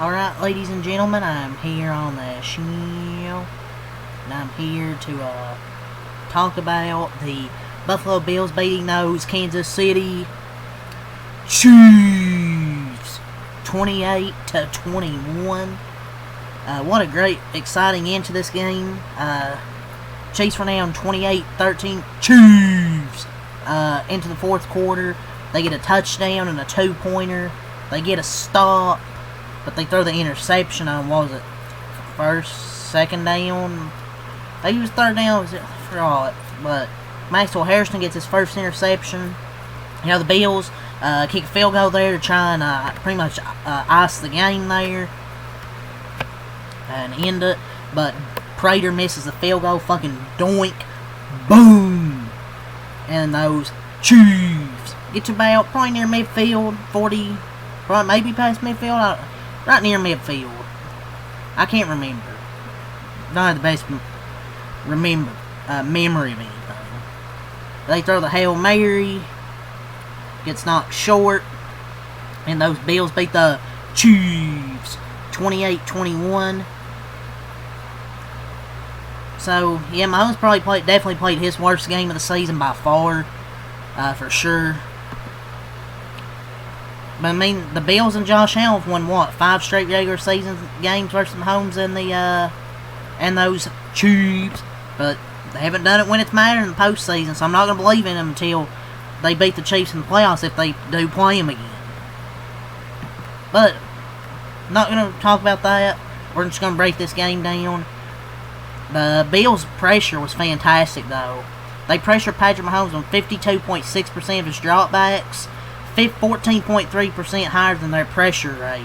Alright, ladies and gentlemen, I'm here on the show, and I'm here to talk about the Buffalo Bills beating those Kansas City Chiefs 28-21. What a great, exciting end to this game. Chiefs were down 28-13. Chiefs! Into the fourth quarter, they get a touchdown and a two-pointer. They get a stop. But they throw the interception on, what was it, second down? They used third down, but Maxwell Harrison gets his first interception. You know, the Bills kick a field goal there to try and pretty much ice the game there and end it. But Prater misses the field goal, fucking doink, boom. And those Chiefs get to about probably near midfield, 40, right, maybe past midfield. Right near midfield. I can't remember. Don't have the best memory of anything. They throw the Hail Mary. Gets knocked short. And those Bills beat the Chiefs 28-21. So, yeah, Mahomes definitely played his worst game of the season by far. For sure. But I mean, the Bills and Josh Allen have won what, 5 straight regular season games versus Mahomes and those Chiefs. But they haven't done it when it's mattered in the postseason, so I'm not gonna believe in them until they beat the Chiefs in the playoffs if they do play them again. But I'm not gonna talk about that. We're just gonna break this game down. The Bills' pressure was fantastic, though. They pressured Patrick Mahomes on 52.6% of his dropbacks. 14.3% higher than their pressure rate.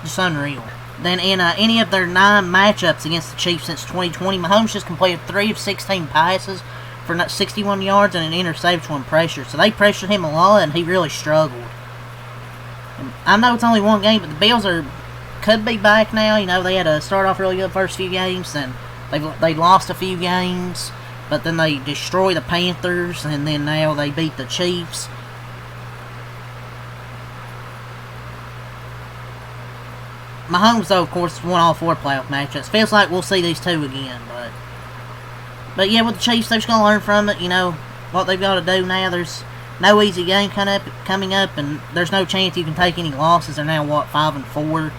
Just unreal. Then in any of their 9 matchups against the Chiefs since 2020, Mahomes just completed 3 of 16 passes for 61 yards and an interception when pressured. So they pressured him a lot, and he really struggled. And I know it's only one game, but the Bills could be back now. You know, they had to start off really good first few games, and they lost a few games. But then they destroy the Panthers, and then now they beat the Chiefs. Mahomes, though, of course, won all 4 playoff matchups. Feels like we'll see these 2 again, but yeah, with the Chiefs, they're just going to learn from it. You know, what they've got to do now. There's no easy game coming up, and there's no chance you can take any losses. They're now, what, 5-4?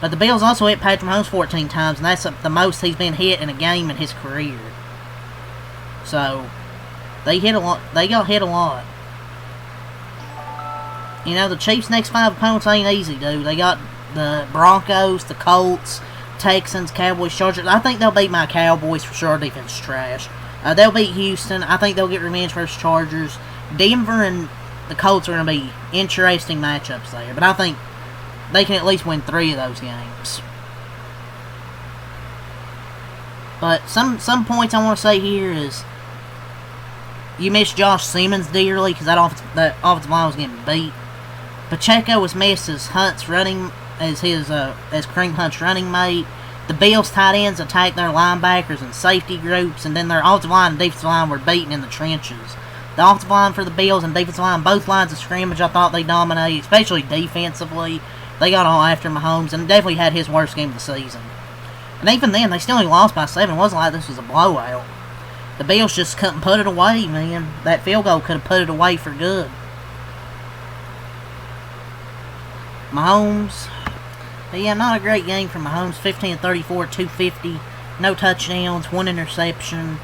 But the Bills also hit Patrick Mahomes 14 times, and that's the most he's been hit in a game in his career. So, they hit a lot. They got hit a lot. You know, the Chiefs' next 5 opponents ain't easy, dude. They got the Broncos, the Colts, Texans, Cowboys, Chargers. I think they'll beat my Cowboys for sure. Defense is trash. They'll beat Houston. I think they'll get revenge versus Chargers. Denver and the Colts are going to be interesting matchups there. But I think they can at least win 3 of those games. But some points I want to say here is you miss Josh Simmons dearly because that offensive line was getting beat. Pacheco was missed as Kareem Hunt's running mate. The Bills tight ends attacked their linebackers and safety groups, and then their offensive line and defensive line were beaten in the trenches. The offensive line for the Bills and defensive line, both lines of scrimmage, I thought they dominated, especially defensively. They got all after Mahomes and definitely had his worst game of the season. And even then, they still only lost by 7. It wasn't like this was a blowout. The Bills just couldn't put it away, man. That field goal could have put it away for good. Mahomes. But yeah, not a great game for Mahomes. 15-34, 250. No touchdowns, 1 interception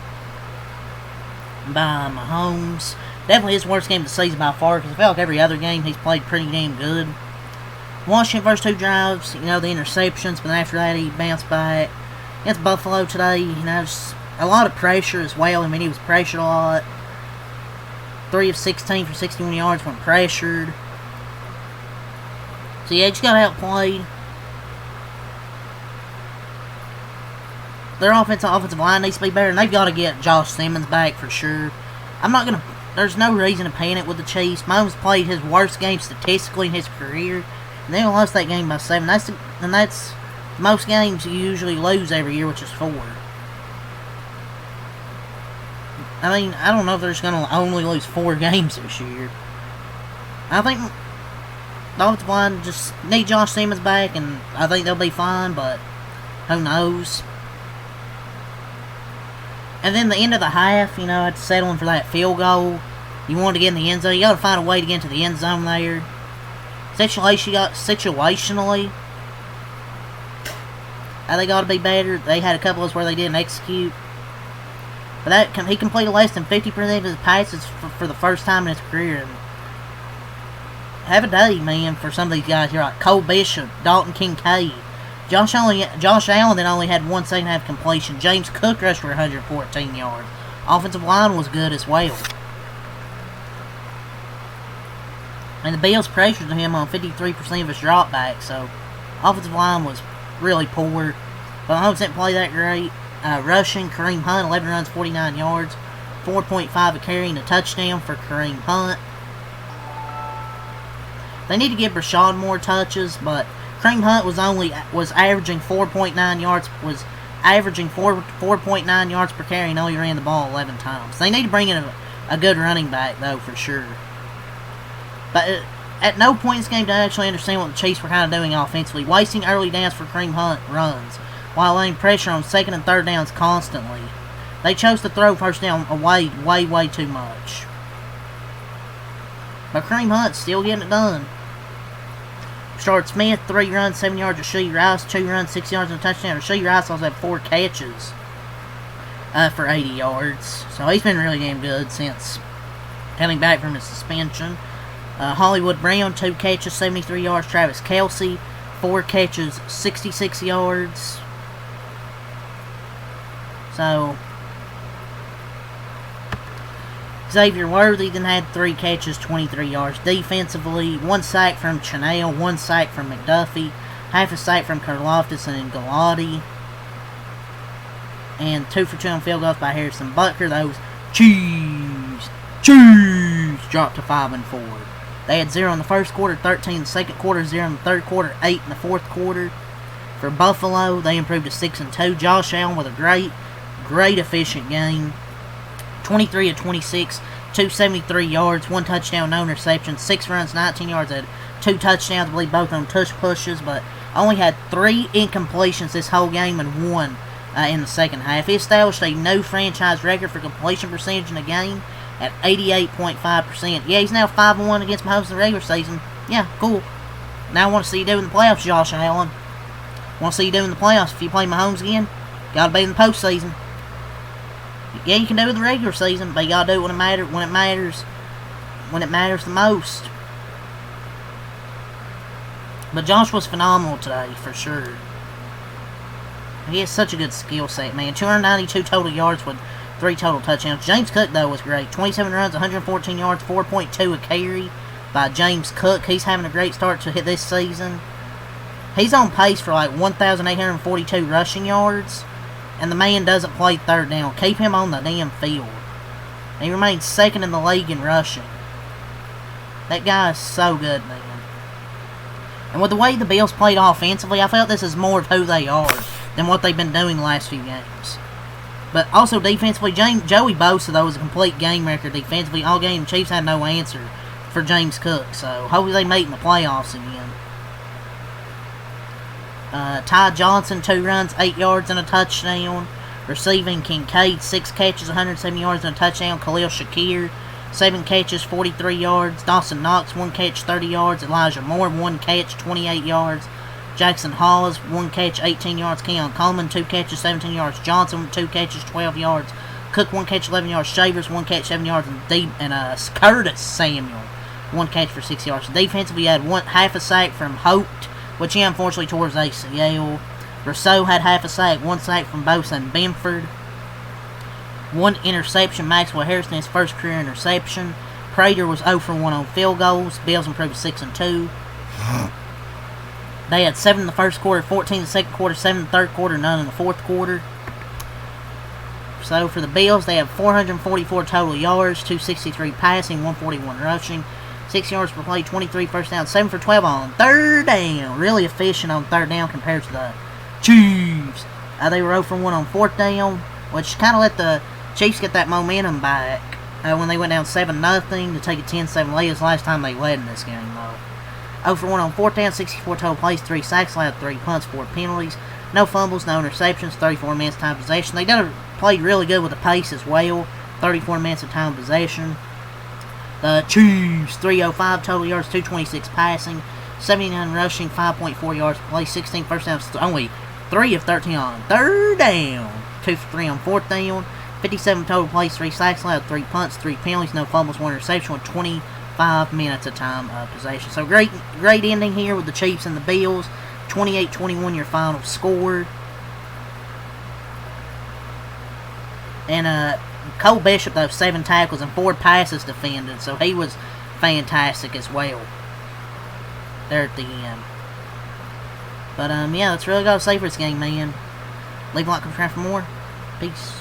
by Mahomes. Definitely his worst game of the season by far, because I feel like every other game he's played pretty damn good. Washington first 2 drives, you know, the interceptions, but after that he bounced back. Against Buffalo today, you know, just a lot of pressure as well. I mean, he was pressured a lot. 3 of 16 for 61 yards when pressured. So yeah, just got outplayed. Their offensive line needs to be better, and they've got to get Josh Simmons back for sure. There's no reason to panic with the Chiefs. Mahomes played his worst game statistically in his career. And they lost that game by 7. That's most games you usually lose every year, which is 4. I mean, I don't know if they're just going to only lose 4 games this year. I think the offensive line just need Josh Simmons back, and I think they'll be fine, but who knows. And then the end of the half, after settling for that field goal, you wanted to get in the end zone. You got to find a way to get into the end zone there. Situationally, they got to be better. They had a couple of us where they didn't execute. But he completed less than 50% of his passes for the first time in his career. And have a day, man, for some of these guys here, like Cole Bishop, Dalton Kincaid. Josh Allen then only had one second half completion. James Cook rushed for 114 yards. Offensive line was good as well. And the Bills pressured him on 53% of his dropbacks, so offensive line was really poor. But Mahomes didn't play that great. Rushing, Kareem Hunt, 11 runs, 49 yards. 4.5 a carry and a touchdown for Kareem Hunt. They need to give Rashawn more touches, but Kareem Hunt was averaging 4.9 yards, 4.9 yards per carry, and only ran the ball 11 times. They need to bring in a good running back, though, for sure. But at no point in this game did I actually understand what the Chiefs were kind of doing offensively, wasting early downs for Kareem Hunt runs, while laying pressure on second and third downs constantly. They chose to throw first down away way too much. But Kareem Hunt's still getting it done. Rashard Smith, 3 runs, 7 yards. Rasheed Rice, 2 runs, 6 yards and a touchdown. Rasheed Rice also had 4 catches for 80 yards. So he's been really damn good since coming back from his suspension. Hollywood Brown, 2 catches, 73 yards. Travis Kelce, 4 catches, 66 yards. So Xavier Worthy then had 3 catches, 23 yards. Defensively, 1 sack from Chanel, 1 sack from McDuffie, half a sack from Karlaftis and Galati, and 2 for 2 on field goals by Harrison Butker. Those cheese dropped to 5 and 4. They had 0 in the first quarter, 13 in the second quarter, 0 in the third quarter, 8 in the fourth quarter. For Buffalo, they improved to 6 and 2. Josh Allen with a great efficient game. 23 of 26, 273 yards, 1 touchdown, no interception, 6 runs, 19 yards, had 2 touchdowns, I believe both on tush pushes, but only had 3 incompletions this whole game and 1 in the second half. He established a new franchise record for completion percentage in the game at 88.5%. Yeah, he's now 5-1 against Mahomes in the regular season. Yeah, cool. Now I want to see you do in the playoffs, Josh Allen. Want to see you do in the playoffs. If you play Mahomes again, gotta be in the postseason. Yeah, you can do it in the regular season, but you gotta do it when it matters the most. But Josh was phenomenal today, for sure. He has such a good skill set, man. 292 total yards with 3 total touchdowns. James Cook, though, was great. 27 runs, 114 yards, 4.2 a carry by James Cook. He's having a great start to hit this season. He's on pace for like 1,842 rushing yards. And the man doesn't play third down. Keep him on the damn field. He remains second in the league in rushing. That guy is so good, man. And with the way the Bills played offensively, I felt this is more of who they are than what they've been doing the last few games. But also defensively, Joey Bosa, though, was a complete game record defensively. All game, the Chiefs had no answer for James Cook. So hopefully they make in the playoffs again. Ty Johnson, 2 runs, 8 yards and a touchdown. Receiving, Kincaid, 6 catches, 170 yards and a touchdown. Khalil Shakir, 7 catches, 43 yards. Dawson Knox, 1 catch, 30 yards. Elijah Moore, 1 catch, 28 yards. Jackson Hollis, 1 catch, 18 yards. Keon Coleman, 2 catches, 17 yards. Johnson, 2 catches, 12 yards. Cook, 1 catch, 11 yards. Shavers, 1 catch, 7 yards. And Curtis Samuel, 1 catch for 6 yards. Defensively, had half a sack from Holt, which he unfortunately tore his ACL. Rousseau had half a sack, 1 sack from Bosa and Benford. 1 interception, Maxwell Harrison, his first career interception. Prater was 0 for 1 on field goals. Bills improved to 6 and 2. They had 7 in the first quarter, 14 in the second quarter, 7 in the third quarter, none in the fourth quarter. So for the Bills, they have 444 total yards, 263 passing, 141 rushing. 6 yards per play, 23 first down, 7 for 12 on third down. Really efficient on third down compared to the Chiefs. They were 0 for 1 on fourth down, which kind of let the Chiefs get that momentum back when they went down 7-0 to take a 10-7 lead. It's the last time they led in this game, though. 0 for 1 on 4th down, 64 total plays, 3 sacks, allowed 3 punts, 4 penalties, no fumbles, no interceptions, 34 minutes time possession. They played really good with the pace as well. 34 minutes of time possession. The Chiefs, 305 total yards, 226 passing, 79 rushing, 5.4 yards per play, 16 first downs, only 3 of 13 on 3rd down, 2 for 3 on 4th down, 57 total plays, 3 sacks, allowed 3 punts, 3 penalties, no fumbles, 1 interception, with 25 minutes of time possession. So great ending here with the Chiefs and the Bills. 28-21 your final score. And Cole Bishop, though, 7 tackles and 4 passes defended, so he was fantastic as well there at the end. But, yeah, that's really got to say for this game, man. Leave a like, subscribe for more. Peace.